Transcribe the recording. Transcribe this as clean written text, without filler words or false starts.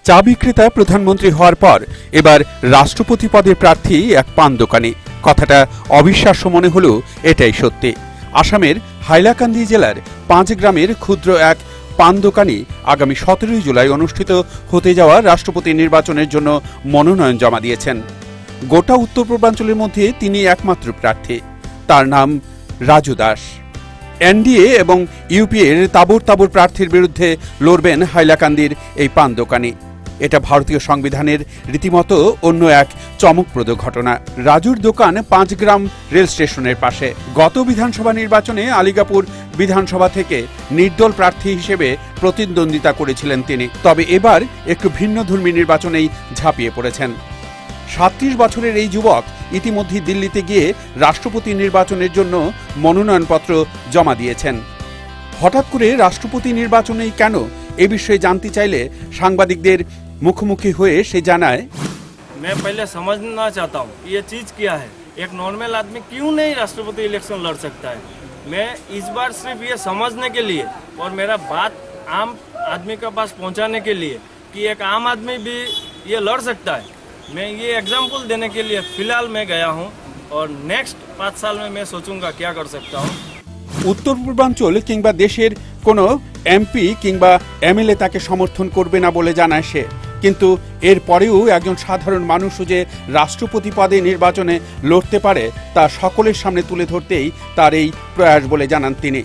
চা বিক্রেতা প্রধানমন্ত্রী হওয়ার পর এবার রাষ্ট্রপতি পদের প্রার্থী এক পান দোকানি। কথাটা অবিশ্বাস্য মনে হলেও এটাই সত্যি। আসামের হাইলাকান্দি জেলার ৫ গ্রামের ক্ষুদ্র এক পান দোকানি আগামী ১৭ জুলাই অনুষ্ঠিত হতে যাওয়া রাষ্ট্রপতি নির্বাচনের জন্য মনোনয়ন জমা দিয়েছেন। গোটা উত্তর পূর্বাঞ্চলের মধ্যে তিনি একমাত্র প্রার্থী। তার নাম রাজু দাস। এনডিএ এবং ইউপিএর তাবর তাবর প্রার্থীর বিরুদ্ধে লড়বেন হাইলাকান্দির এই পান দোকানি। এটা ভারতীয় সংবিধানের রীতিমতো অন্য এক চমকপ্রদ ঘটনা। রাজুর দোকান ৫ গ্রাম রেল স্টেশনের পাশে। গত বিধানসভা নির্বাচনে আলিগাপুর বিধানসভা থেকে নির্দল প্রার্থী হিসেবে প্রতিদ্বন্দ্বিতা করেছিলেন তিনি। তবে এবার একটু ভিন্নধর্মী নির্বাচনেই ঝাঁপিয়ে পড়েছেন। ৩৭ বছরের এই যুবক ইতিমধ্যে দিল্লিতে গিয়ে রাষ্ট্রপতি নির্বাচনের জন্য মনোনয়নপত্র জমা দিয়েছেন। হঠাৎ করে রাষ্ট্রপতি নির্বাচনেই কেন এ বিষয়ে জানতে চাইলে সাংবাদিকদের মুখোমুখি হয়ে সে জানায়, मैं पहले समझना चाहता हूँ ये चीज़ क्या है, एक नॉर्मल आदमी क्यों नहीं राष्ट्रपति इलेक्शन लड़ सकता है। मैं इस बार सिर्फ ये समझने के लिए और मेरा बात आम आदमी के पास पहुँचाने के लिए कि एक आम आदमी भी ये लड़ सकता है, मैं ये एग्जाम्पल देने के लिए फ़िलहाल मैं गया हूँ और नेक्स्ट 5 साल में मैं सोचूंगा क्या कर सकता हूँ। উত্তর পূর্বাঞ্চল কিংবা দেশের কোনো এমপি কিংবা এমএলএ তাকে সমর্থন করবে না বলে জানায় সে। কিন্তু এর পরেও একজন সাধারণ মানুষও যে রাষ্ট্রপতি পদে নির্বাচনে লড়তে পারে তা সকলের সামনে তুলে ধরতেই তার এই প্রয়াস বলে জানান তিনি।